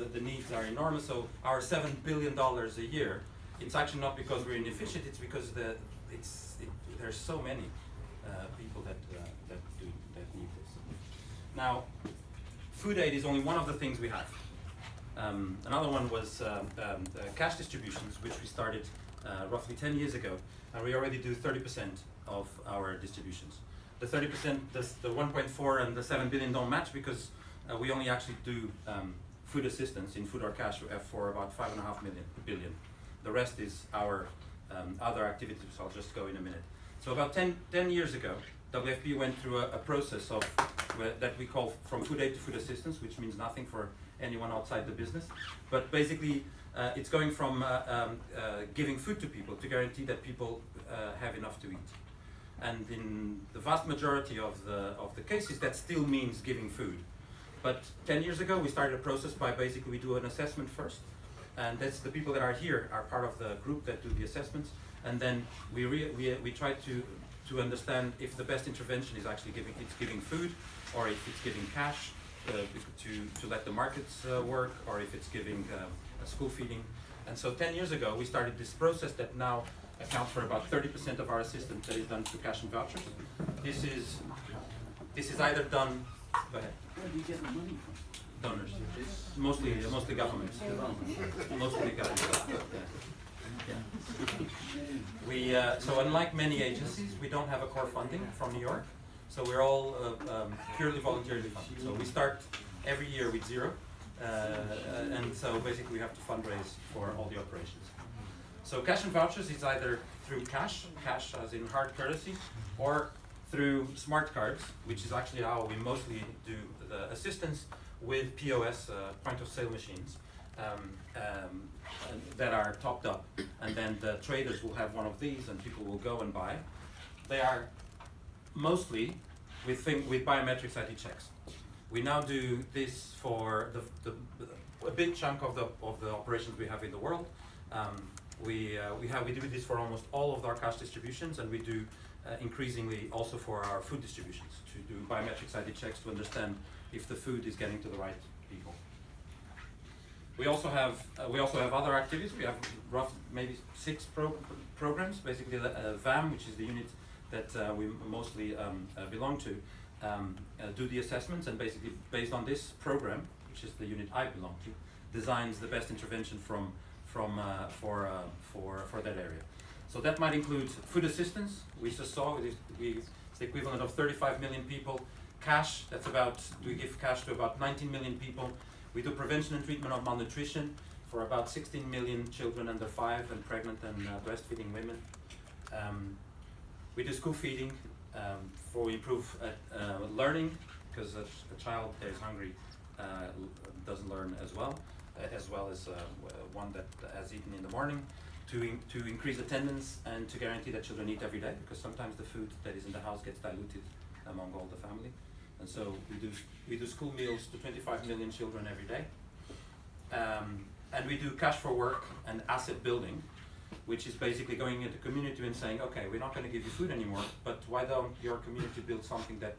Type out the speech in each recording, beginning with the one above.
the needs are enormous. So our $7 billion a year, it's actually not because we're inefficient, it's because there's so many people that need this. Now, food aid is only one of the things we have. Another one was cash distributions, which we started roughly 10 years ago, and we already do 30% of our distributions. The 30%, the 1.4 and the 7 billion don't match because we only actually do food assistance in food or cash for about 5.5 billion. The rest is our other activities, which I'll just go in a minute. So about 10 years ago, WFP went through a process of that we call from food aid to food assistance, which means nothing for anyone outside the business. But basically, it's going from giving food to people to guarantee that people have enough to eat. And in the vast majority of the cases, that still means giving food. But 10 years ago, we started a process by basically we do an assessment first. And that's the people that are here are part of the group that do the assessments. And then we try to understand if the best intervention is actually giving food, or if it's giving cash to let the markets work, or if it's giving school feeding. And so 10 years ago, we started this process that now accounts for about 30% of our assistance that is done through cash and vouchers. This is either done. Go ahead. Where do you get the money from? Donors. Mostly governments. Mostly governments. Yeah. So unlike many agencies, we don't have a core funding from New York. So we're all purely voluntarily funded. So we start every year with zero, and so basically we have to fundraise for all the operations. So cash and vouchers is either through cash as in hard currency, or through smart cards, which is actually how we mostly do the assistance with POS, point of sale machines, that are topped up, and then the traders will have one of these and people will go and buy. They are mostly with biometrics ID checks. We now do this for a big chunk of the operations we have in the world. We do this for almost all of our cash distributions, and we do increasingly also for our food distributions to do biometrics ID checks to understand if the food is getting to the right people. We also have other activities. We have maybe 6 programs. Basically, VAM, which is the unit that we mostly belong to, do the assessments, and basically based on this program, which is the unit I belong to, designs the best intervention for that area. So that might include food assistance. We just saw it's the equivalent of 35 million people. Cash, we give cash to about 19 million people. We do prevention and treatment of malnutrition for about 16 million children under 5 and pregnant and breastfeeding women. We do school feeding for improve learning, because a child that is hungry doesn't learn as well as one that has eaten in the morning. To increase attendance and to guarantee that children eat every day, because sometimes the food that is in the house gets diluted among all the family. And so we do school meals to 25 million children every day. And we do cash for work and asset building, which is basically going into the community and saying, okay, we're not going to give you food anymore, but why don't your community build something that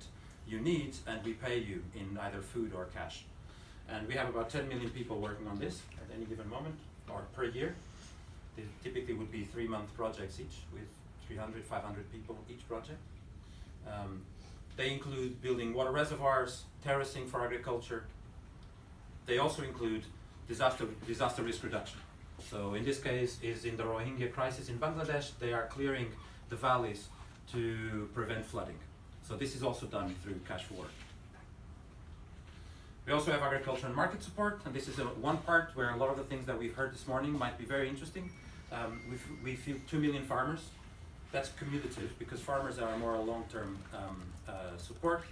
you need, and we pay you in either food or cash. And we have about 10 million people working on this at any given moment, or per year. They typically would be 3-month projects each, with 300, 500 people each project. They include building water reservoirs, terracing for agriculture. They also include disaster risk reduction. So in this case is in the Rohingya crisis in Bangladesh, they are clearing the valleys to prevent flooding. So this is also done through cash for work. We also have agriculture and market support, and this is one part where a lot of the things that we've heard this morning might be very interesting. We feed 2 million farmers. That's cumulative, because farmers are more a long-term support.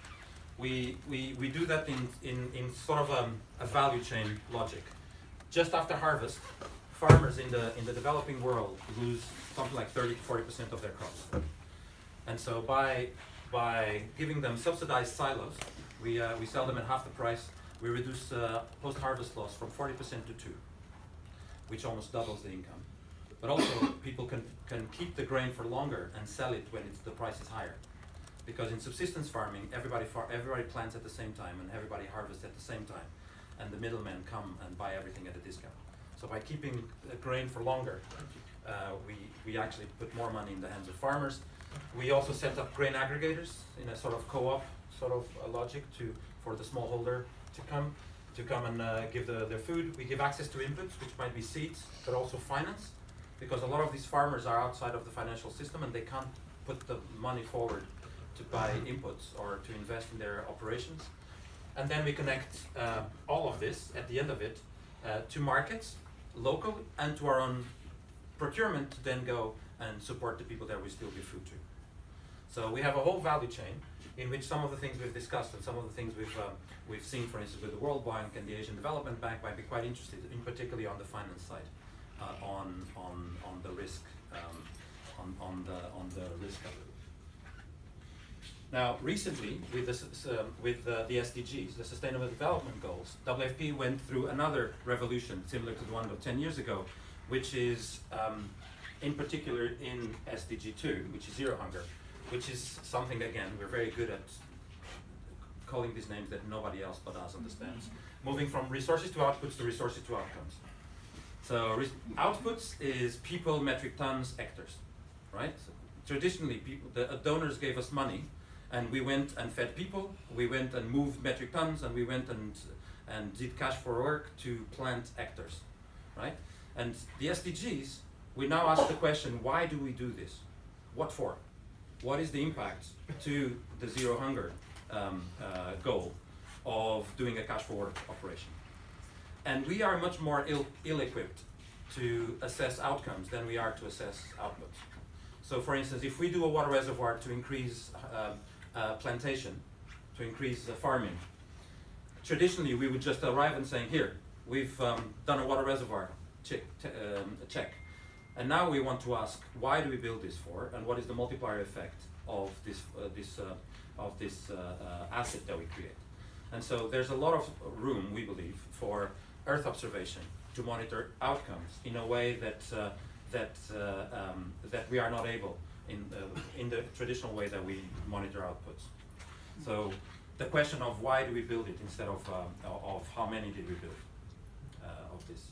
We do that in sort of a value chain logic. Just after harvest, farmers in the developing world lose something like 30 to 40% of their crops. And so by giving them subsidized silos, we sell them at half the price. We reduce post-harvest loss from 40% to 2, which almost doubles the income. But also people can keep the grain for longer and sell it when the price is higher. Because in subsistence farming, everybody plants at the same time and everybody harvests at the same time. and the middlemen come and buy everything at a discount. So by keeping grain for longer, we actually put more money in the hands of farmers. We also set up grain aggregators in a sort of co-op sort of logic for the smallholder to come and give their food. We give access to inputs, which might be seeds, but also finance, because a lot of these farmers are outside of the financial system and they can't put the money forward to buy inputs or to invest in their operations. And then we connect all of this, at the end of it, to markets, local, and to our own procurement to then go and support the people that we still give food to. So we have a whole value chain in which some of the things we've discussed and some of the things we've seen, for instance, with the World Bank and the Asian Development Bank, might be quite interested, in particularly on the finance side, on the risk, on the risk of it. Now, recently, with the SDGs, the Sustainable Development Goals, WFP went through another revolution similar to the one of 10 years ago, which is, in particular, in SDG 2, which is zero hunger, which is something, again, we're very good at calling these names that nobody else but us understands. Moving from resources to outputs to resources to outcomes. So outputs is people, metric tons, hectares, right? So traditionally, the donors gave us money, and we went and fed people, we went and moved metric tons, and we went and did cash for work to plant hectares, right? And the SDGs, we now ask the question, why do we do this? What for? What is the impact to the zero hunger goal of doing a cash for work operation? And we are much more ill-equipped to assess outcomes than we are to assess outputs. So for instance, if we do a water reservoir to increase plantation, to increase farming, traditionally we would just arrive and saying, here, we've done a water reservoir, check. And now we want to ask, why do we build this for, and what is the multiplier effect of this asset that we create? And so there's a lot of room, we believe, for Earth observation to monitor outcomes in a way that we are not able in the traditional way that we monitor outputs. So the question of why do we build it instead of how many did we build of this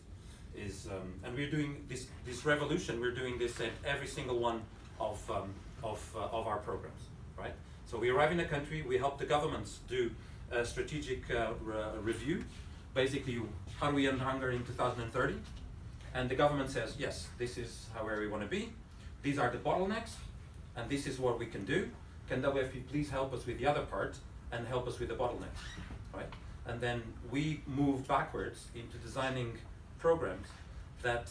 is, and we're doing this revolution. We're doing this at every single one of our programs, right? So we arrive in a country, we help the governments do a strategic review. Basically, how do we end hunger in 2030? And the government says, yes, this is where we want to be. These are the bottlenecks, and this is what we can do. Can WFP please help us with the other part and help us with the bottlenecks, right? And then we move backwards into designing programs that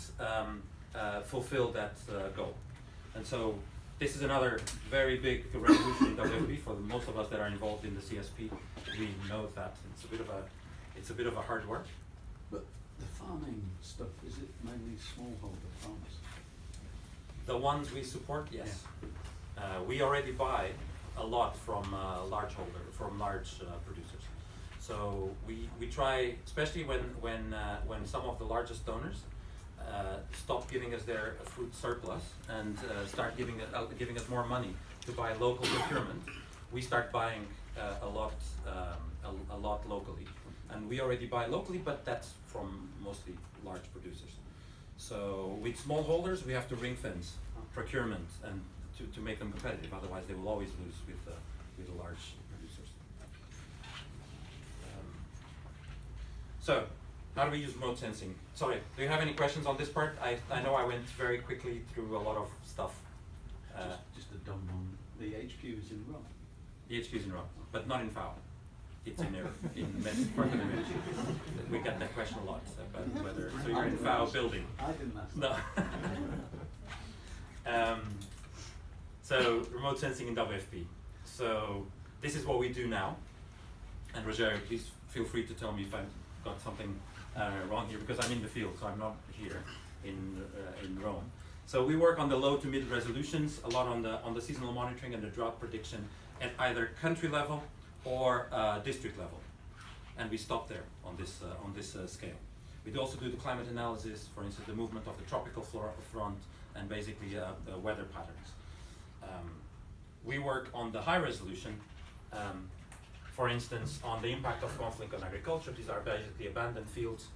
fulfill that goal. And so this is another very big revolution in WFP. For most of us that are involved in the CSP, we know that it's a bit of a hard work. But the farming stuff, is it mainly smallholder farmers? The ones we support, yes. Yeah. We already buy a lot from large producers. So we try, especially when some of the largest donors stop giving us their fruit surplus and start giving us more money to buy local procurement. We start buying a lot locally, and we already buy locally, but that's from mostly large producers. So with smallholders, we have to ring fence procurement and to make them competitive. Otherwise, they will always lose with the large producers. So, how do we use remote sensing? Sorry, do you have any questions on this part? I know I went very quickly through a lot of stuff. Just a dumb one. The HQ is in Rome. The HQ is in Rome, but not in FAO. It's in part of the image. We get that question a lot about whether, so you're in FAO building. I didn't ask that. No. So remote sensing in WFP. So this is what we do now. And Roger, please feel free to tell me if I've got something wrong here, because I'm in the field, so I'm not here in Rome. So we work on the low to mid resolutions, a lot on the seasonal monitoring and the drought prediction at either country level or district level, and we stop there on this scale. We also do the climate analysis, for instance, the movement of the tropical front and basically the weather patterns. We work on the high resolution For instance, on the impact of conflict on agriculture, these are basically abandoned fields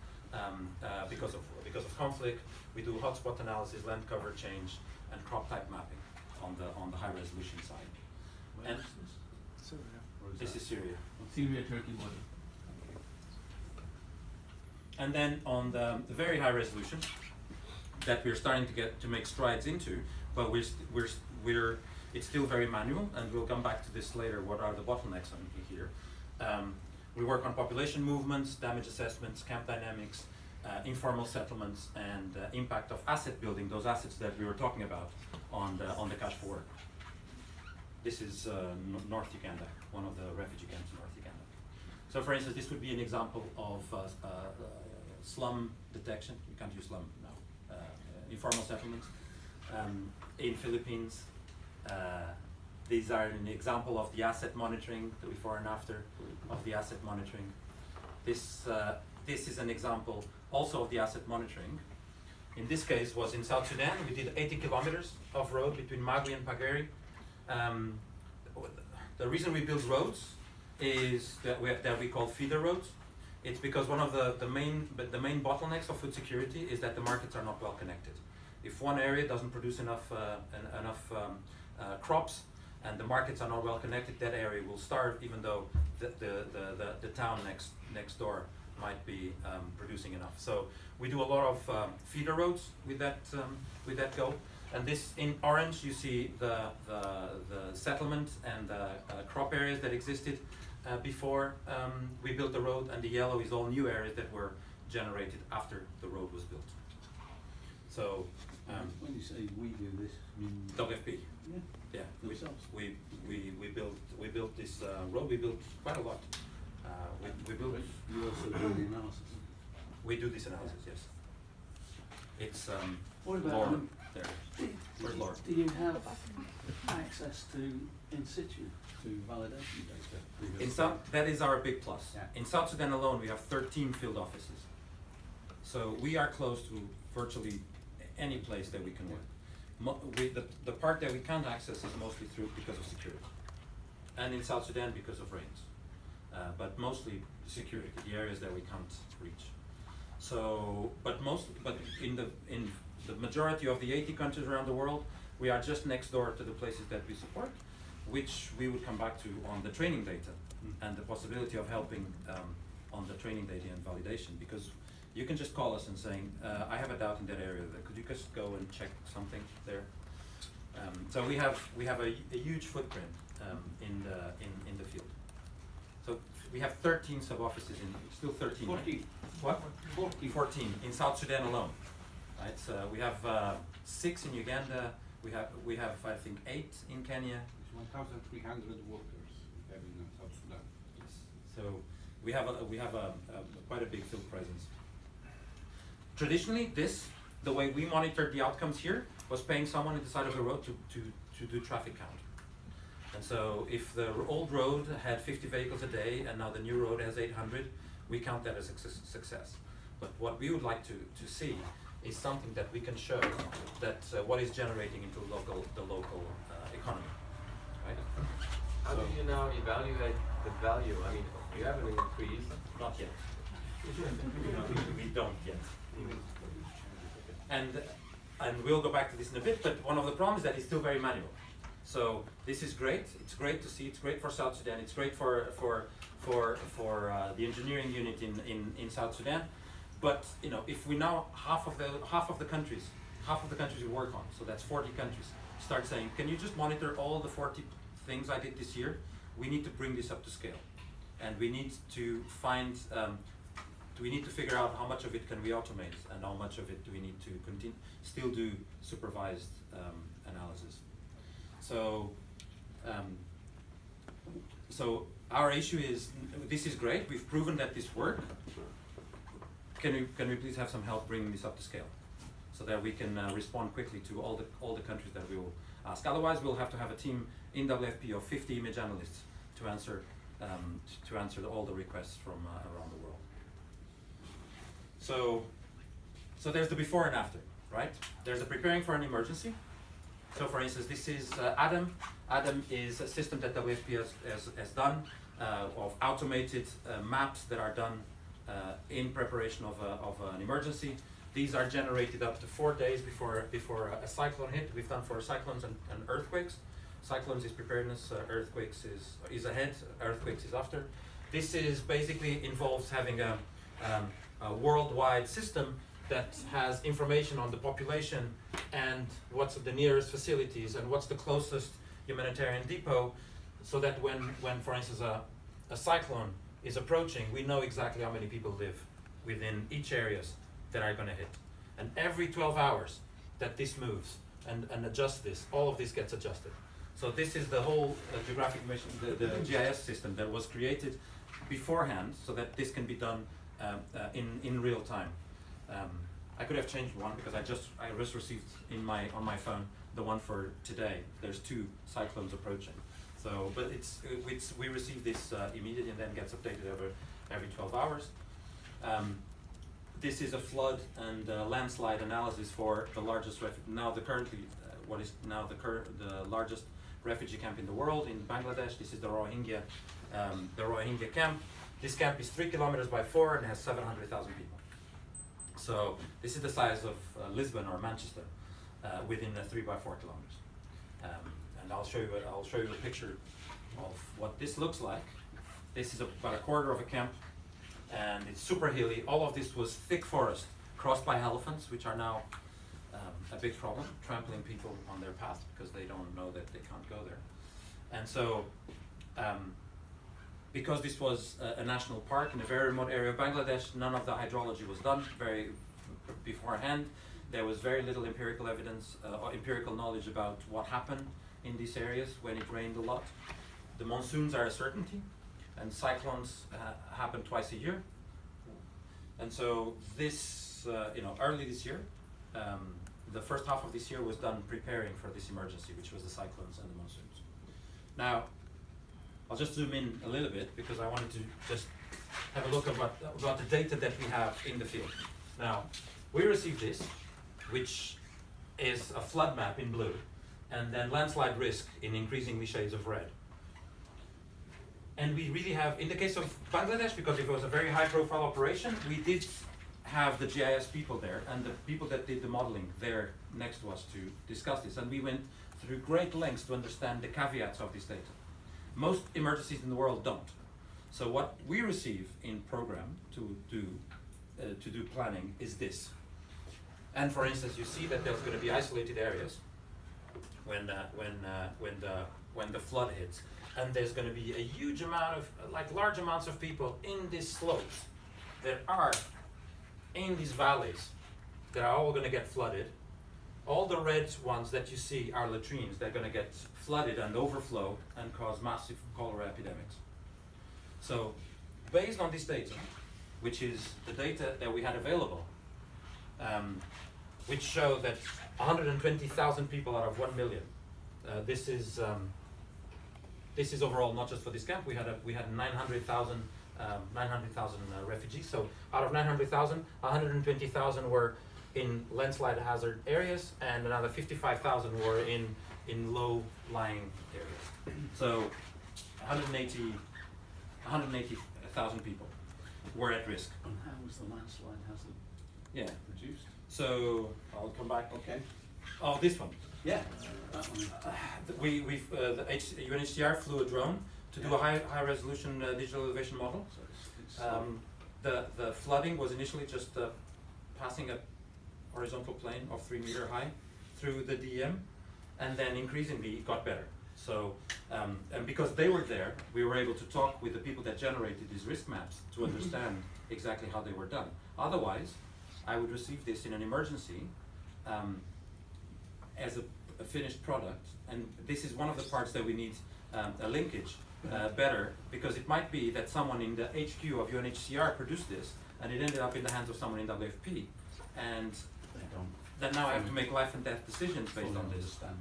because of conflict. We do hotspot analysis, land cover change, and crop type mapping on the high resolution side. Where And is this? Syria. Or is this that- is Syria. Syria, Turkey border. And then on the very high resolution that we're starting to make strides into, but it's still very manual, and we'll come back to this later. What are the bottlenecks on here? We work on population movements, damage assessments, camp dynamics, informal settlements, and impact of asset building, those assets that we were talking about on the cash for work. This is North Uganda, one of the refugee camps in North Uganda. So for instance, this would be an example of slum detection. We can't use slum now. Informal settlements in Philippines. These are an example of the asset monitoring, the before and after of the asset monitoring. This is an example also of the asset monitoring. In this case was in South Sudan. We did 80 kilometers of road between Magui and Pageri. The reason we build roads is that we call feeder roads. It's because one of the main bottlenecks of food security is that the markets are not well connected. If one area doesn't produce enough crops and the markets are not well connected, that area will starve, even though the town next door might be producing enough. So we do a lot of feeder roads with that goal. And this in orange you see the settlement and the crop areas that existed before we built the road, and the yellow is all new areas that were generated after the road was built. So when you say we do this, you mean WFP. yeah, Yeah, themselves. we built this road. We built quite a lot. We built. You also do the analysis. We do this analysis. Yes. It's What about Laura there. do, Where's Laura? do you have access to in situ to validation data? Because In South, that is our big plus. Yeah. In South Sudan alone, we have 13 field offices. So we are close to virtually any place that we can work. The part that we can't access is mostly because of security, and in South Sudan because of rains. But mostly security, the areas that we can't reach. So, but in the majority of the 80 countries around the world, we are just next door to the places that we support, which we would come back to on the training data and the possibility of helping on the training data and validation, because you can just call us and saying, I have a doubt in that area. Could you just go and check something there? So we have a huge footprint in the field. So we have 13 sub-offices still 13. 14. What? 14 in South Sudan alone. Right. So we have 6 in Uganda. We have I think 8 in Kenya. It's 1,300 workers we have in South Sudan. Yes. So we have quite a big field presence. Traditionally, the way we monitored the outcomes here was paying someone at the side of the road to do traffic count. And so if the old road had 50 vehicles a day and now the new road has 800, we count that as a success. But what we would like to see is something that we can show that what is generating into the local economy, right? How do you now evaluate the value? I mean, you have an increase. Not yet. we don't yet. And we'll go back to this in a bit, but one of the problems is that it's still very manual. So this is great. It's great to see. It's great for South Sudan. It's great for the engineering unit in South Sudan. But you know, if we now half of the countries we work on, so that's 40 countries, start saying, can you just monitor all the 40 things I did this year? We need to bring this up to scale, and we need to find. We need to figure out how much of it can we automate, and how much of it do we need to still do supervised analysis. So, so our issue is, this is great. We've proven that this works. Can we please have some help bringing this up to scale, so that we can respond quickly to all the countries that we will ask. Otherwise, we'll have to have a team in WFP of 50 image analysts to answer all the requests from around the world. So there's the before and after, right? There's the preparing for an emergency. So for instance, this is Adam. Adam is a system that WFP has done of automated maps that are done in preparation of an emergency. These are generated up to 4 days before a cyclone hit. We've done for cyclones and earthquakes. Cyclones is preparedness, earthquakes is ahead, earthquakes is after. This is basically involves having a worldwide system that has information on the population and what's the nearest facilities and what's the closest humanitarian depot, so that when for instance a cyclone is approaching, we know exactly how many people live within each areas that are going to hit. And every 12 hours that this moves and adjusts this, all of this gets adjusted. So this is the whole geographic information, the GIS system that was created beforehand, so that this can be done in real time. I could have changed one because I just received on my phone the one for today. There's 2 cyclones approaching. So, but we receive this immediately and then gets updated every 12 hours. This is a flood and landslide analysis for the largest the largest refugee camp in the world in Bangladesh. This is the Rohingya camp. This camp is 3 kilometers by 4 and has 700,000 people. So this is the size of Lisbon or Manchester within 3 by 4 kilometers. And I'll show you a picture of what this looks like. This is about a quarter of a camp, and it's super hilly. All of this was thick forest crossed by elephants, which are now a big problem, trampling people on their path because they don't know that they can't go there. And so, because this was a national park in a very remote area of Bangladesh, none of the hydrology was done beforehand. There was very little empirical evidence, or empirical knowledge about what happened in these areas when it rained a lot. The monsoons are a certainty, and cyclones happen twice a year. And so this, early this year, the first half of this year was done preparing for this emergency, which was the cyclones and the monsoons. Now, I'll just zoom in a little bit because I wanted to just have a look at about the data that we have in the field. Now, we received this, which is a flood map in blue, and then landslide risk in increasingly shades of red. And we really have, in the case of Bangladesh, because it was a very high profile operation, we did have the GIS people there and the people that did the modeling there next to us to discuss this. And we went through great lengths to understand the caveats of this data. Most emergencies in the world don't. So what we receive in program to do planning is this. And for instance, you see that there's going to be isolated areas when the flood hits, and there's going to be a huge amount of large amounts of people in these slopes that are in these valleys that are all going to get flooded. All the red ones that you see are latrines. They're going to get flooded and overflow and cause massive cholera epidemics. So based on this data, which is the data that we had available, which show that 120,000 people out of 1 million, this is overall not just for this camp. We had 900,000 refugees. So out of 900,000, 120,000 were in landslide hazard areas, and another 55,000 were in low-lying areas. So 180,000 people were at risk. And how was the landslide hazard reduced? So I'll come back. Okay. Oh, this one. Yeah, that one. The UNHCR flew a drone to do a high resolution digital elevation model. So it's The flooding was initially just passing a horizontal plane of 3 meter high through the DEM, and then increasingly it got better. So, and because they were there, we were able to talk with the people that generated these risk maps to understand exactly how they were done. Otherwise, I would receive this in an emergency as a finished product, and this is one of the parts that we need a linkage better, because it might be that someone in the HQ of UNHCR produced this, and it ended up in the hands of someone in WFP, and they don't. then now I have to make life and death decisions based on this. Understand.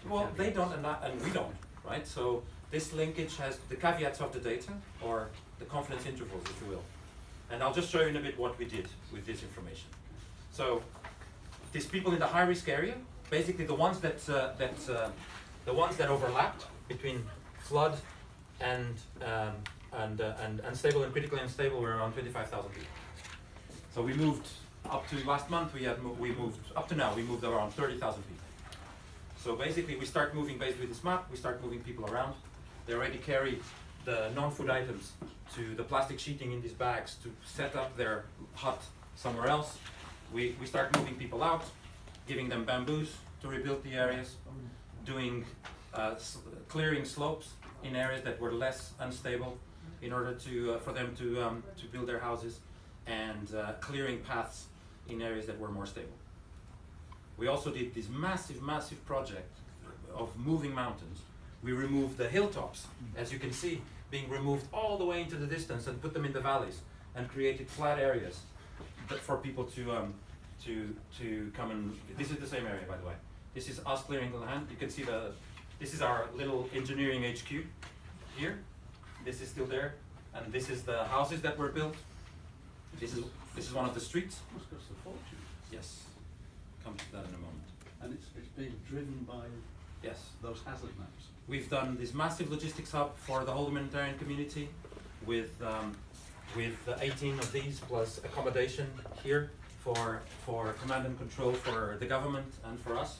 Well, they don't, and we don't, right? So this linkage has the caveats of the data, or the confidence intervals, if you will. And I'll just show you in a bit what we did with this information. So these people in the high-risk area, basically the ones that overlapped between flood and unstable and critically unstable were around 25,000 people. So we moved up to last month. We moved up to now. We moved around 30,000 people. So basically, we start moving based with this map. We start moving people around. They already carry the non-food items to the plastic sheeting in these bags to set up their hut somewhere else. We start moving people out, giving them bamboos to rebuild the areas, doing clearing slopes in areas that were less unstable in order to for them to build their houses, and clearing paths in areas that were more stable. We also did this massive project of moving mountains. We removed the hilltops, as you can see, being removed all the way into the distance, and put them in the valleys and created flat areas for people to come and. This is the same area, by the way. This is us clearing the land. You can see this is our little engineering HQ here. This is still there, and this is the houses that were built. This is one of the streets. Must cost a fortune. Yes, come to that in a moment. And it's being driven by Yes, those hazard maps. we've done this massive logistics hub for the whole humanitarian community, with 18 of these plus accommodation here for command and control for the government and for us.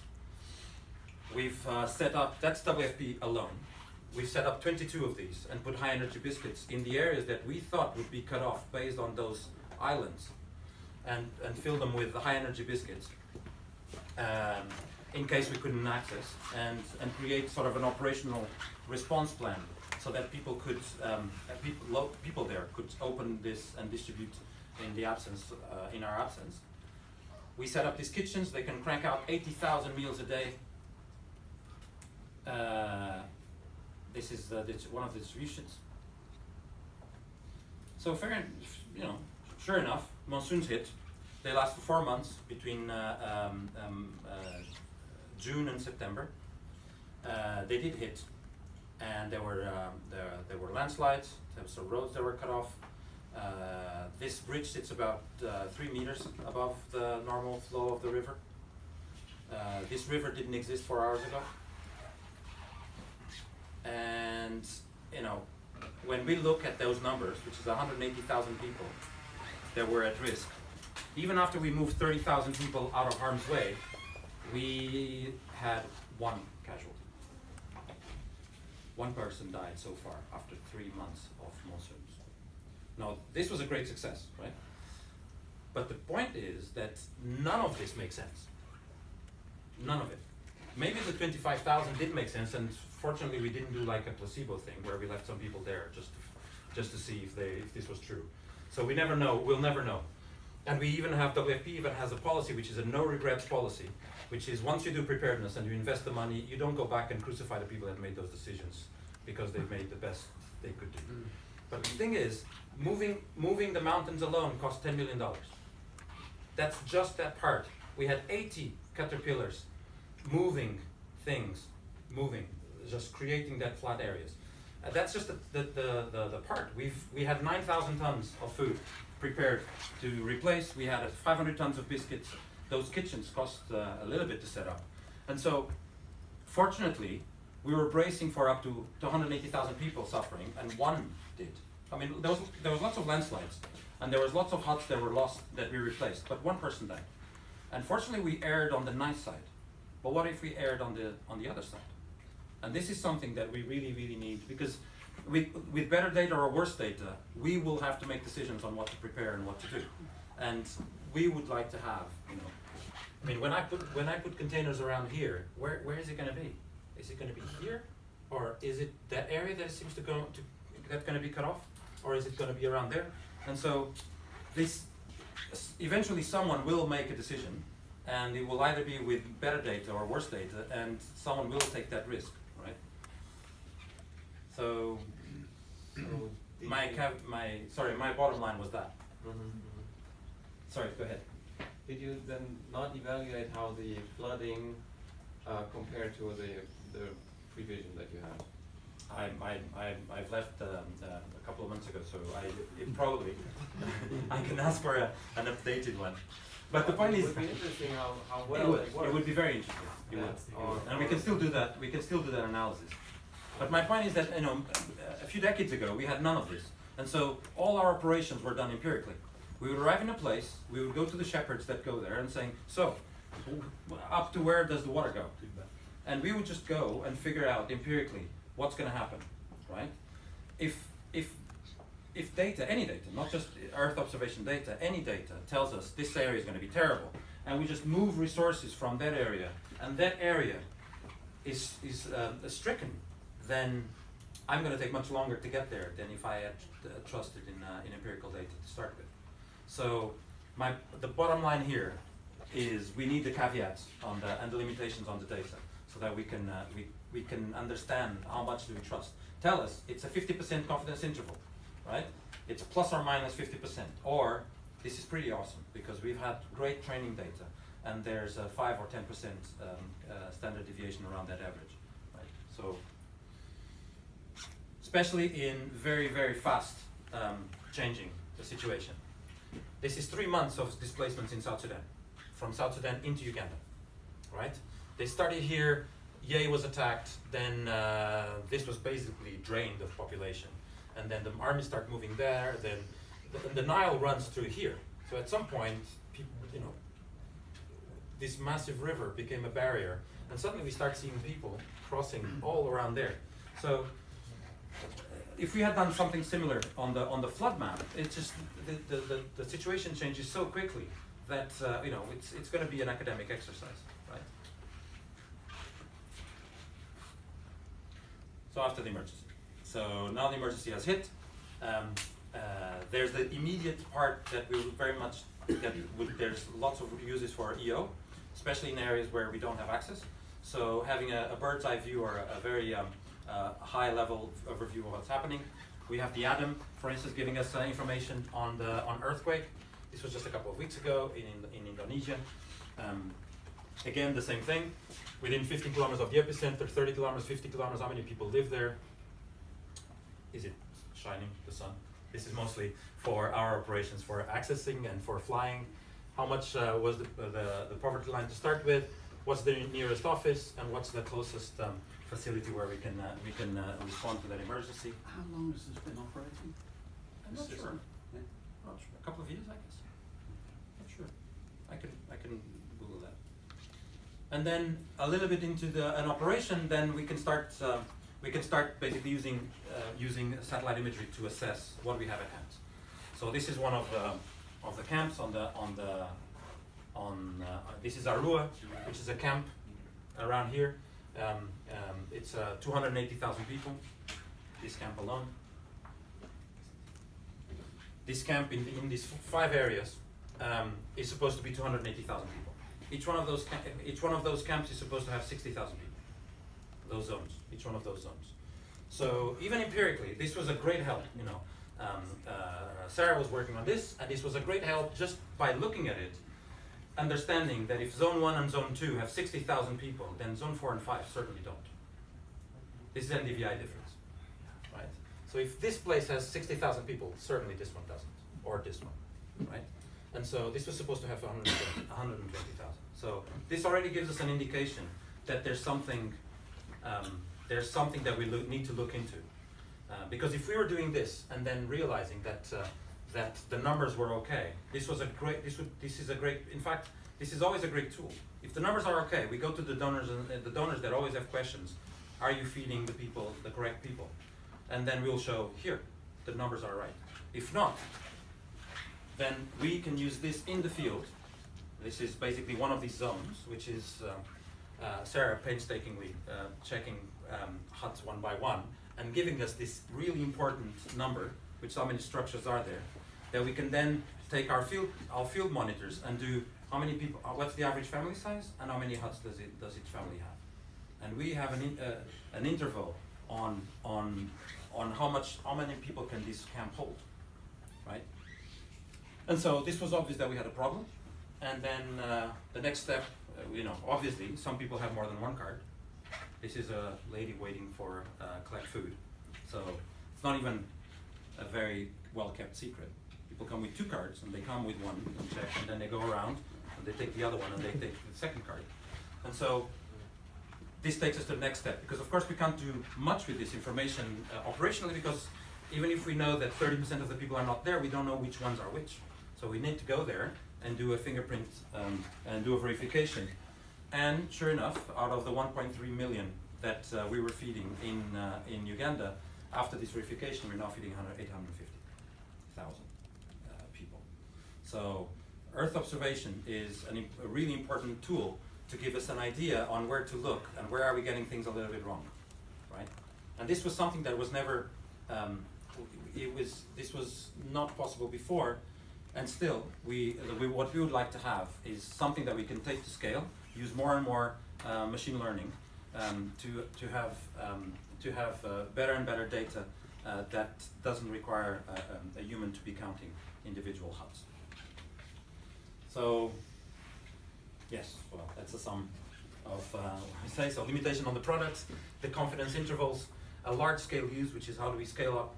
We've set up, that's WFP alone. We've set up 22 of these and put high energy biscuits in the areas that we thought would be cut off based on those islands, and fill them with high energy biscuits in case we couldn't access, and create sort of an operational response plan so that people could, people there could open this and distribute in the absence, in our absence. We set up these kitchens. They can crank out 80,000 meals a day. This is one of the distributions. So sure enough, monsoons hit. They last for 4 months, between June and September. They did hit, and there were landslides. There were some roads that were cut off. This bridge sits about 3 meters above the normal flow of the river. This river didn't exist 4 hours ago. And when we look at those numbers, which is 180,000 people that were at risk, even after we moved 30,000 people out of harm's way, we had one casualty. One person died so far after 3 months of monsoons. Now, this was a great success, right? But the point is that none of this makes sense. None of it. Maybe the 25,000 did make sense, and fortunately we didn't do like a placebo thing where we left some people there just to see if this was true. So we never know. We'll never know. And we even have, WFP even has a policy which is a no regrets policy, which is once you do preparedness and you invest the money, you don't go back and crucify the people that made those decisions because they've made the best they could do. But the thing is, moving the mountains alone cost $10 million. That's just that part. We had 80 caterpillars moving things, just creating that flat areas. That's just the part. We had 9,000 tons of food prepared to replace. We had 500 tons of biscuits. Those kitchens cost a little bit to set up. And so, fortunately, we were bracing for up to 180,000 people suffering, and one did. I mean, there was lots of landslides, and there was lots of huts that were lost that we replaced, but one person died. And fortunately, we erred on the nice side. But what if we erred on the other side? And this is something that we really, really need, because with better data or worse data, we will have to make decisions on what to prepare and what to do. And we would like to have, I mean, when I put containers around here, where is it going to be? Is it going to be here, or is it that area that seems to go to that's going to be cut off, or is it going to be around there? And so, this eventually someone will make a decision, and it will either be with better data or worse data, and someone will take that risk, right? So, my bottom line was that. Sorry, go ahead. Did you then not evaluate how the flooding compared to the prevision that you had? I've left a couple of months ago, so it probably I can ask for an updated one. But the point is, it would be interesting how well it works. It would be very interesting. It would. And we can still do that. We can still do that analysis. But my point is that, you know, a few decades ago we had none of this, and so all our operations were done empirically. We would arrive in a place, we would go to the shepherds that go there and saying, so, up to where does the water go? And we would just go and figure out empirically what's going to happen, right? If data, any data, not just Earth observation data, any data tells us this area is going to be terrible, and we just move resources from that area, and that area is stricken, then I'm going to take much longer to get there than if I had trusted in empirical data to start with. So the bottom line here is we need the caveats on and the limitations on the data, so that we can understand how much do we trust. Tell us it's a 50% confidence interval, right? It's plus or minus 50%, or this is pretty awesome because we've had great training data, and there's a 5 or 10% standard deviation around that average, right? So, especially in very, very fast changing the situation. This is 3 months of displacements in South Sudan, from South Sudan into Uganda, right? They started here, Ye was attacked, then this was basically drained of population. And then the army start moving there, then the Nile runs through here. So at some point, people, you know, this massive river became a barrier, and suddenly we start seeing people crossing all around there. So if we had done something similar on the flood map, it's just the situation changes so quickly that you know, it's going to be an academic exercise, right? So after the emergency. So now the emergency has hit. There's the immediate part that we would very much, there's lots of uses for EO, especially in areas where we don't have access. So having a bird's eye view or a very high level overview of what's happening. We have the ADAM, for instance, giving us information on earthquake. This was just a couple of weeks ago in Indonesia. Again, the same thing. Within 15 kilometers of the epicenter, 30 kilometers, 50 kilometers, how many people live there? Is it shining, the sun? This is mostly for our operations, for accessing and for flying. How much was the poverty line to start with? What's the nearest office, and what's the closest facility where we can respond to that emergency? How long has this been operating? I'm not This sure. system? Yeah. Not sure. A couple of years, I guess. Not sure. I can Google that. And then a little bit into an operation, then we can start basically using satellite imagery to assess what we have at hand. So this is one of the camps this is Arua, which is a camp around here. It's 280,000 people. This camp alone. This camp in these 5 areas is supposed to be 280,000 people. Each one of those camps is supposed to have 60,000 people. Those zones, each one of those zones. So even empirically, this was a great help. You know, Sarah was working on this, and this was a great help just by looking at it, understanding that if Zone 1 and Zone 2 have 60,000 people, then Zone 4 and 5 certainly don't. This is NDVI difference, right? So if this place has 60,000 people, certainly this one doesn't, or this one, right? And so this was supposed to have 120,000. So this already gives us an indication that there's something that we need to look into. Because if we were doing this and then realizing that that the numbers were okay, this is a great, in fact, this is always a great tool. If the numbers are okay, we go to the donors, and the donors that always have questions. Are you feeding the people, the correct people? And then we'll show, here, the numbers are right. If not, then we can use this in the field. This is basically one of these zones, which is Sarah painstakingly checking huts one by one and giving us this really important number, which how many structures are there, that we can then take our field monitors and do how many people, what's the average family size, and how many huts does each family have, and we have an interval on how many people can this camp hold, right? And so this was obvious that we had a problem, and then the next step, you know, obviously some people have more than one card. This is a lady waiting for collect food, so it's not even a very well kept secret. People come with 2 cards, and they come with one and check, and then they go around and they take the other one and they take the second card. And so this takes us to the next step, because of course we can't do much with this information operationally, because even if we know that 30% of the people are not there, we don't know which ones are which. So we need to go there and do a fingerprint and do a verification. And sure enough, out of the 1.3 million that we were feeding in Uganda, after this verification, we're now feeding 850,000 people. So Earth observation is a really important tool to give us an idea on where to look and where are we getting things a little bit wrong, right? And this was something that was never, this was not possible before, and still, what we would like to have is something that we can take to scale, use more and more machine learning to have better and better data that doesn't require a human to be counting individual huts. So, yes, well, that's a sum of what I say. So limitation on the products, the confidence intervals, a large-scale use, which is how do we scale up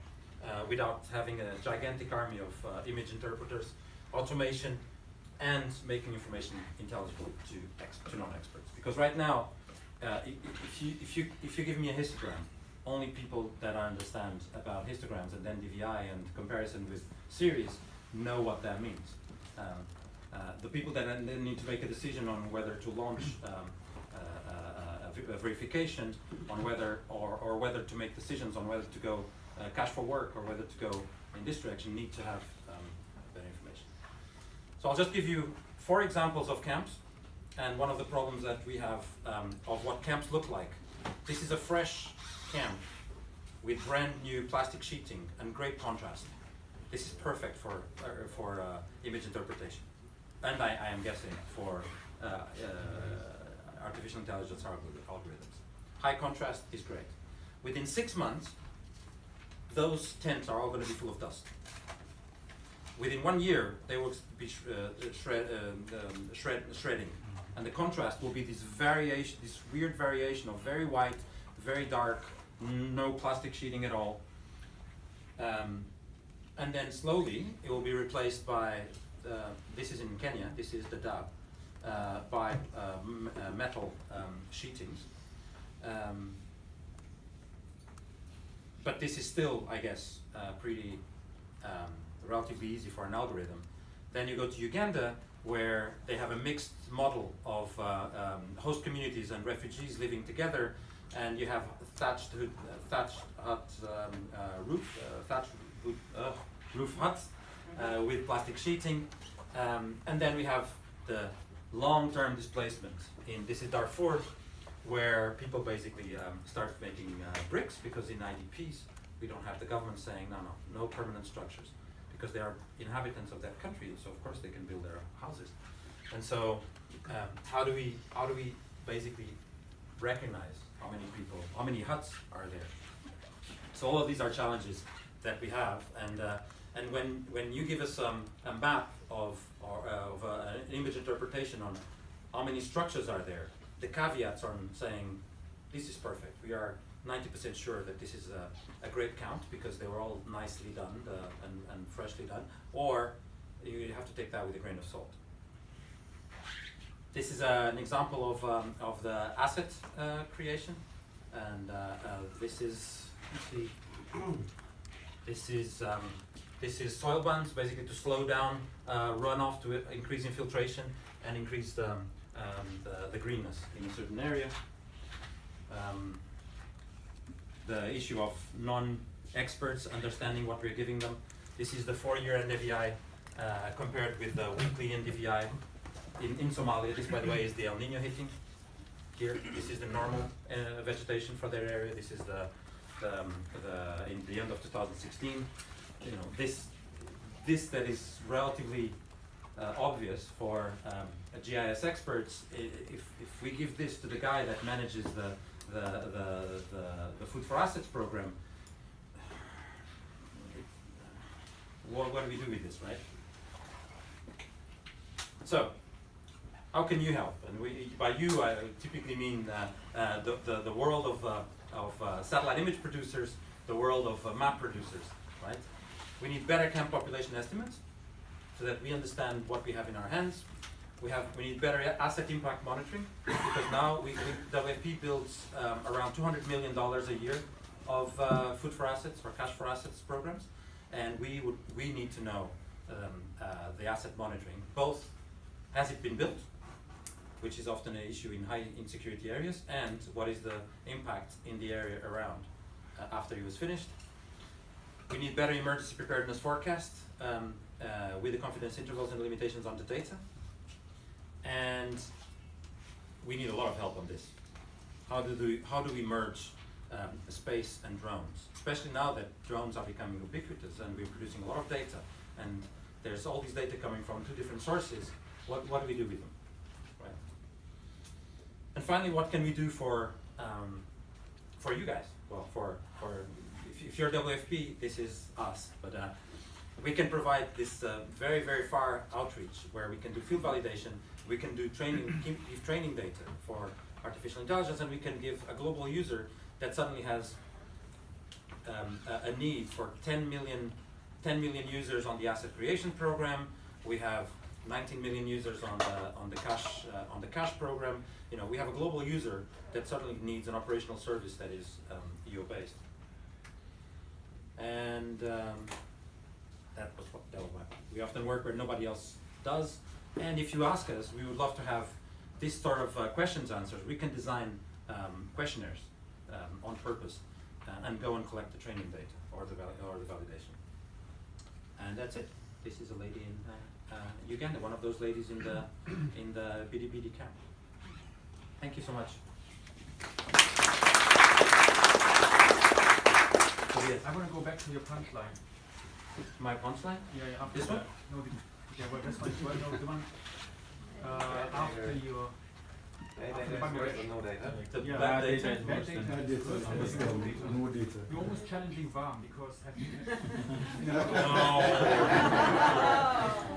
without having a gigantic army of image interpreters, automation, and making information intelligible to non-experts. Because right now, if you give me a histogram, only people that understand about histograms and NDVI and comparison with series know what that means. The people that then need to make a decision on whether to launch a verification, on whether or whether to make decisions on whether to go cash for work or whether to go in this direction, need to have better information. So I'll just give you 4 examples of camps, and one of the problems that we have of what camps look like. This is a fresh camp with brand new plastic sheeting and great contrast. This is perfect for image interpretation, and I am guessing for artificial intelligence algorithms. High contrast is great. Within 6 months, those tents are all going to be full of dust. Within 1 year, they will be shredding, and the contrast will be this variation, this weird variation of very white, very dark, no plastic sheeting at all, and then slowly it will be replaced by. This is in Kenya. This is the dab by metal sheetings. But this is still, I guess, pretty relatively easy for an algorithm. Then you go to Uganda, where they have a mixed model of host communities and refugees living together, and you have thatched hut roof huts with plastic sheeting, and then we have the long-term displacement. This is Darfur, where people basically start making bricks, because in IDPs we don't have the government saying no permanent structures, because they are inhabitants of that country, so of course they can build their houses. And so how do we basically recognize how many huts are there? So all of these are challenges that we have, and when you give us a map of an image interpretation on how many structures are there, the caveats are saying this is perfect. We are 90% sure that this is a great count because they were all nicely done and freshly done, or you have to take that with a grain of salt. This is an example of the asset creation, and this is this is soil bands, basically to slow down runoff, to increase infiltration and increase the greenness in a certain area. The issue of non-experts understanding what we're giving them. This is the 4-year NDVI compared with the weekly NDVI in Somalia. This, by the way, is the El Nino hitting here. This is the normal vegetation for their area. This is in the end of 2016. You know, this that is relatively obvious for GIS experts. If we give this to the guy that manages the Food for Assets program, what do we do with this, right? So, how can you help? And by you, I typically mean the world of satellite image producers, the world of map producers, right? We need better camp population estimates so that we understand what we have in our hands. We need better asset impact monitoring, because now WFP builds around $200 million a year of food for assets or cash for assets programs, and we need to know the asset monitoring. Both, has it been built, which is often an issue in high insecurity areas, and what is the impact in the area around after it was finished. We need better emergency preparedness forecast with the confidence intervals and limitations on the data. And we need a lot of help on this. How do we merge space and drones? Especially now that drones are becoming ubiquitous and we're producing a lot of data, and there's all these data coming from 2 different sources. What do we do with them, right? And finally, what can we do for you guys? Well, if you're WFP, this is us, but we can provide this very, very far outreach where we can do field validation, we can do give training data for artificial intelligence, and we can give a global user that suddenly has a need for 10 million users on the asset creation program. We have 19 million users on the cash program. You know, we have a global user that suddenly needs an operational service that is EO based. And that was my point. We often work where nobody else does, and if you ask us, we would love to have this sort of questions answered. We can design questionnaires on purpose and go and collect the training data or the validation. And that's it. This is a lady in Uganda, one of those ladies in the BDBD camp. Thank you so much. So yes, I want to go back to your punchline. my punchline. Yeah, after This one? No, well, that's one. Well, no, the one after your. No data. The Yeah, bad data data. is worse than- Bad data. More data. You're almost challenging VAM because have you?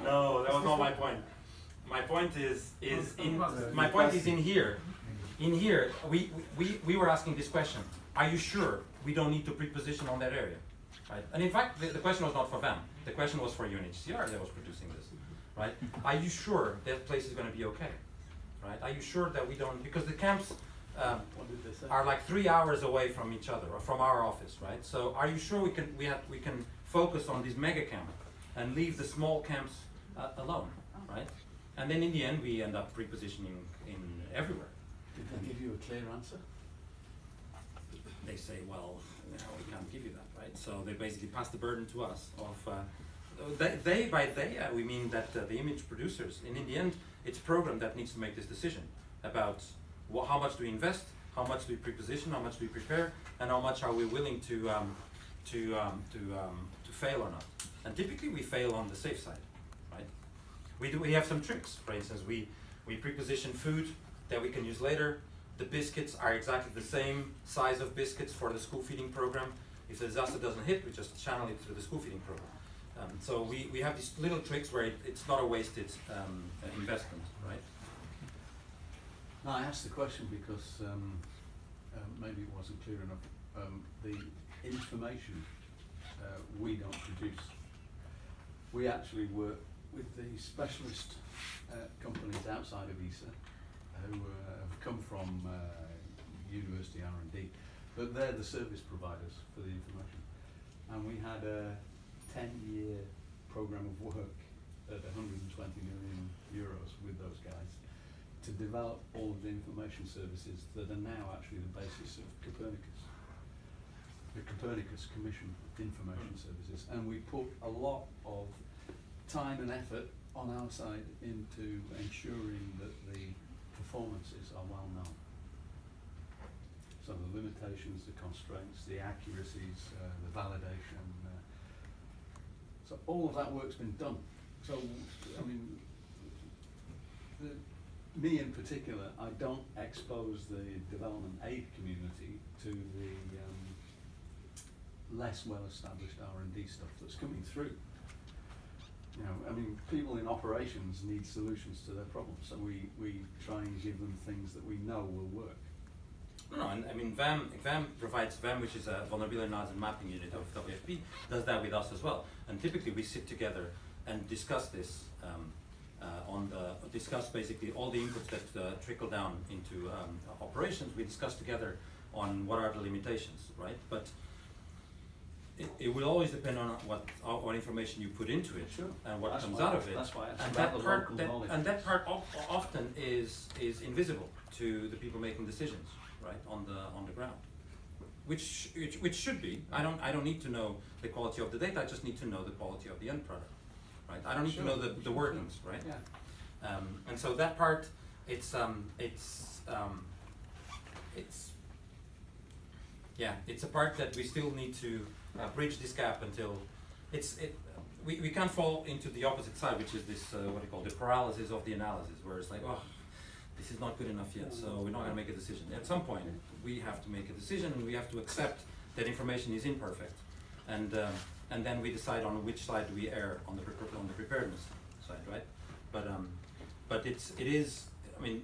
No, that was not my point. My point is in here. In here, we were asking this question. Are you sure we don't need to preposition on that area? Right? And in fact, the question was not for them. The question was for UNHCR that was producing this. Right? Are you sure that place is going to be okay? Right? Are you sure that we don't, because the camps What did they say? are like 3 hours away from each other or from our office, right? So are you sure we can focus on this mega camp and leave the small camps alone, right? And then in the end we end up repositioning in everywhere. Did they give you a clear answer? They say, well, we can't give you that, right? So they basically pass the burden to us of we mean that the image producers, and in the end it's program that needs to make this decision about how much do we invest, how much do we preposition, how much do we prepare, and how much are we willing to fail or not. And typically we fail on the safe side, right? We have some tricks. For instance, we preposition food that we can use later. The biscuits are exactly the same size of biscuits for the school feeding program. If the disaster doesn't hit, we just channel it through the school feeding program. So we have these little tricks where it's not a wasted investment, right? No, I asked the question because maybe it wasn't clear enough. The information we don't produce. We actually work with the specialist companies outside of ESA who have come from university R&D, but they're the service providers for the information. And we had a 10-year program of work at 120 million euros with those guys to develop all of the information services that are now actually the basis of Copernicus, the Copernicus Commission Information Services. And we put a lot of time and effort on our side into ensuring that the performances are well known. So the limitations, the constraints, the accuracies, the validation. So all of that work's been done. So, I mean, me in particular, I don't expose the development aid community to the less well-established R&D stuff that's coming through. You know, I mean, people in operations need solutions to their problems, so we try and give them things that we know will work. No, and I mean, VAM provides, VAM, which is a vulnerability analysis and mapping unit of WFP, does that with us as well. And typically we sit together and discuss this discuss basically all the inputs that trickle down into operations. We discuss together on what are the limitations, right? But it will always depend on what information you put into it, Sure. and what That's comes why- out of it. that's why it's and about that the part, local that, knowledge. and that part often is invisible to the people making decisions, right, on the ground, which should be. I don't need to know the quality of the data. I just need to know the quality of the end product, right? I don't need to know the workings, right? Yeah. And so that part, it's a part that we still need to bridge this gap until we can't fall into the opposite side, which is this what do you call the paralysis of the analysis, where it's like, oh, this is not good enough yet, so we're not going to make a decision. At some point, we have to make a decision, and we have to accept that information is imperfect, and then we decide on which side do we err on the preparedness side, right? But it is. I mean,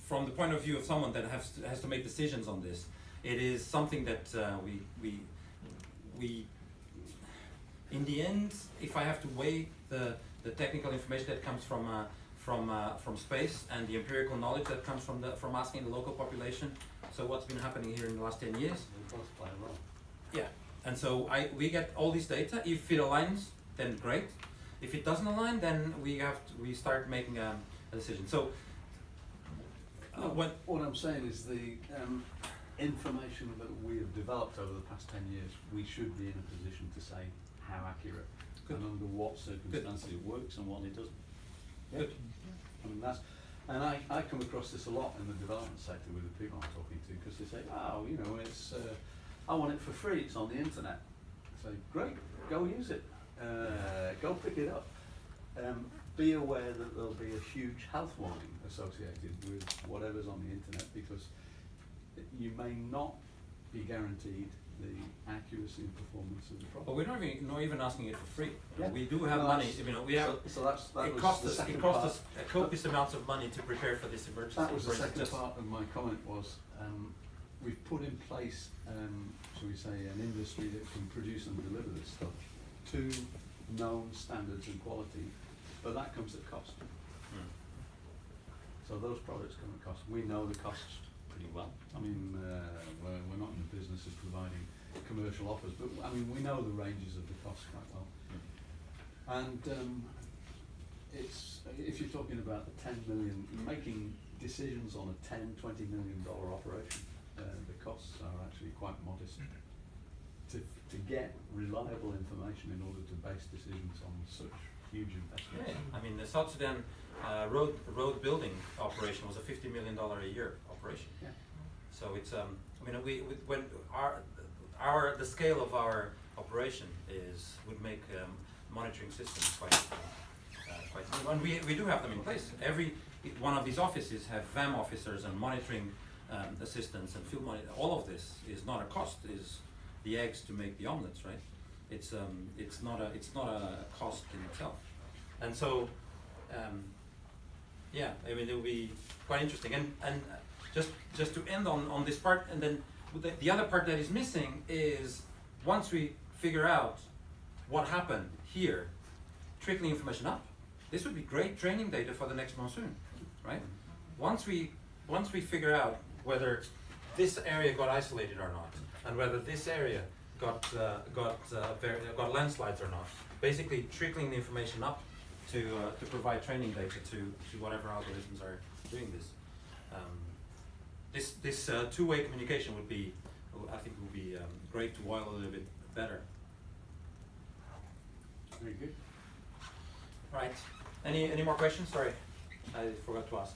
from the point of view of someone that has to make decisions on this, it is something that we in the end, if I have to weigh the technical information that comes from space and the empirical knowledge that comes from asking the local population, so what's been happening here in the last 10 years? They both play a role. Yeah, and so we get all this data. If it aligns, then great. If it doesn't align, then we start making a decision. So what I'm saying is the information that we have developed over the past 10 years, we should be in a position to say how accurate and under what circumstances it works and what it doesn't. Yeah. Good. I mean, and I come across this a lot in the development sector with the people I'm talking to, because they say, oh, you know, it's I want it for free, it's on the internet. I say, great, go use it, go pick it up. Be aware that there'll be a huge health warning associated with whatever's on the internet, because you may not be guaranteed the accuracy and performance of the product. But we're not even asking it for free. Yeah. We do have No, money. that's- You know, we have. So that It was cost the us. second It cost part. us copious amounts of money to prepare for this emergency. That was the for second instance. part of my comment was, we've put in place, shall we say, an industry that can produce and deliver this stuff to known standards and quality, but that comes at cost. Hmm. So those products come at cost. We know the costs pretty well. I mean, we're not in the business of providing commercial offers, but I mean, we know the ranges of the costs quite well. And it's, if you're talking about the 10 million, making decisions on a $10–20 million operation, the costs are actually quite modest to get reliable information in order to base decisions on such huge investments. Yeah. I mean, the South Sudan road building operation was a $50 million a year operation. Yeah. So it's I mean, when the scale of our operation would make monitoring systems quite new. And we do have them in place. Every one of these offices have VAM officers and monitoring assistants and field monitor. All of this is not a cost. Is the eggs to make the omelets, right? It's not a cost in itself. And so yeah, I mean, it will be quite interesting. And just to end on this part, and then the other part that is missing is, once we figure out what happened here, trickling information up. This would be great training data for the next monsoon, right? Once we figure out whether this area got isolated or not, and whether this area got landslides or not, basically trickling the information up to provide training data to whatever algorithms are doing this. This two-way communication would be, I think, would be great to boil a little bit better. Very good. Right. Any more questions? Sorry, I forgot to ask.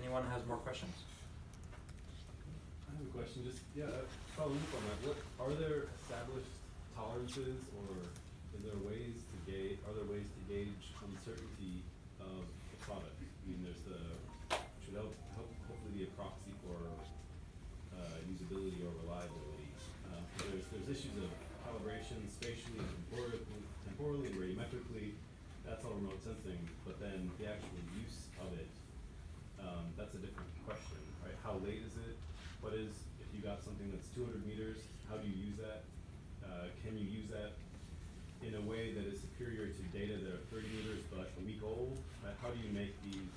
Anyone has more questions? I have a question. Just following up on that. What are there established tolerances, or is there ways to gauge? Are there ways to gauge uncertainty of the product? I mean, should hopefully be a proxy for usability or reliability. There's issues of calibration spatially and temporally and radiometrically. That's all remote sensing, but then the actual use of it, that's a different question, right? How late is it? What is, if you got something that's 200 meters, how do you use that? Can you use that in a way that is superior to data that are 30 meters but a week old? How do you make these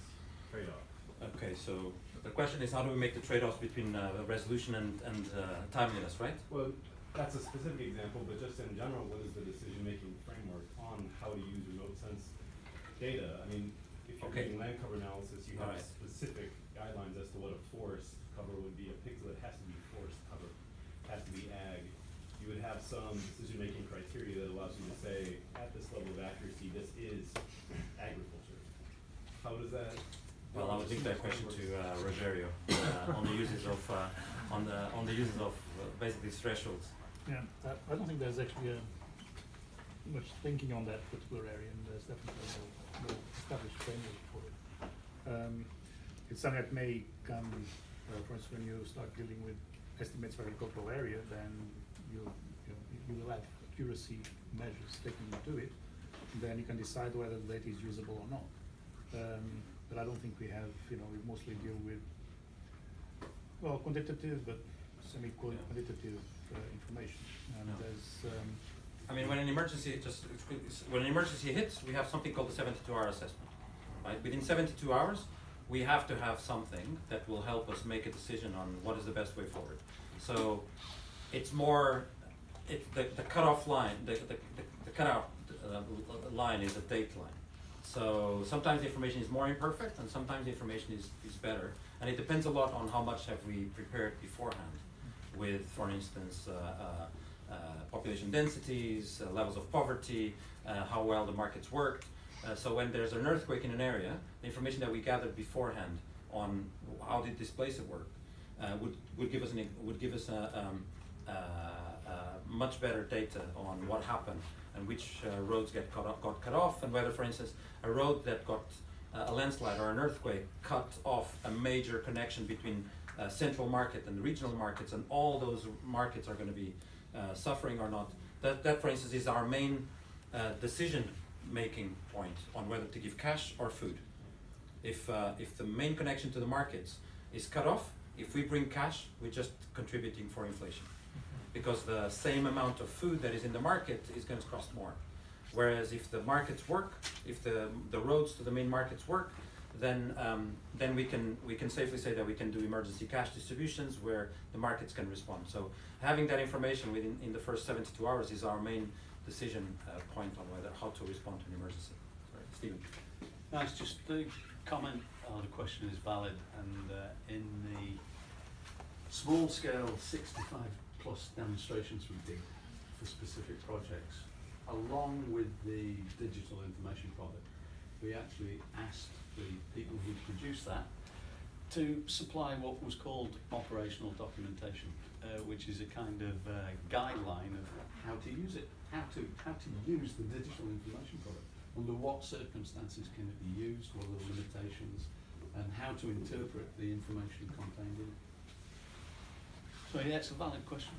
trade-offs? Okay, so the question is how do we make the trade-offs between resolution and timeliness, right? Well, that's a specific example, but just in general, what is the decision-making framework on how to use remote sense data? I mean, if you're Okay. doing land cover analysis, you have Alright. specific guidelines as to what a forest cover would be. A pixel that has to be forest cover, has to be ag. You would have some decision-making criteria that allows you to say, at this level of accuracy, this is agriculture. How does that? Well, I would leave that question to Rogerio on the uses of basically thresholds. Yeah, I don't think there's actually much thinking on that particular area, and there's definitely no established framework for it. It's something that may come, for instance, when you start dealing with estimates for agricultural area, then you will have accuracy measures taken into it. Then you can decide whether the data is usable or not. But I don't think we have, we mostly deal with, well, quantitative but semi-quantitative information. And No. there's, I mean, when an emergency hits, we have something called the 72-hour assessment, right? Within 72 hours, we have to have something that will help us make a decision on what is the best way forward. So it's more, the cutoff line, the cutoff line is a date line. So sometimes the information is more imperfect and sometimes the information is better. And it depends a lot on how much have we prepared beforehand with, for instance, population densities, levels of poverty, how well the markets worked. So when there's an earthquake in an area, the information that we gathered beforehand on how did displacement work would give us much better data on what happened and which roads got cut off, and whether, for instance, a road that got a landslide or an earthquake cut off a major connection between central market and the regional markets, and all those markets are going to be suffering or not. That, for instance, is our main decision-making point on whether to give cash or food. If the main connection to the markets is cut off, if we bring cash, we're just contributing for inflation, because the same amount of food that is in the market is going to cost more. Whereas if the markets work, if the roads to the main markets work, then we can safely say that we can do emergency cash distributions where the markets can respond. So having that information in the first 72 hours is our main decision point on how to respond to an emergency. Sorry, Stephen. No, it's just the comment or the question is valid, and in the small scale 65 plus demonstrations we did for specific projects, along with the digital information product, we actually asked the people who produced that to supply what was called operational documentation, which is a kind of guideline of how to use it, how to use the digital information product, under what circumstances can it be used, what are the limitations, and how to interpret the information contained in it. So yeah, it's a valid question.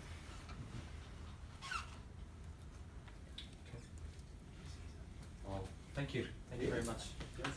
Well, thank you very much. Yes,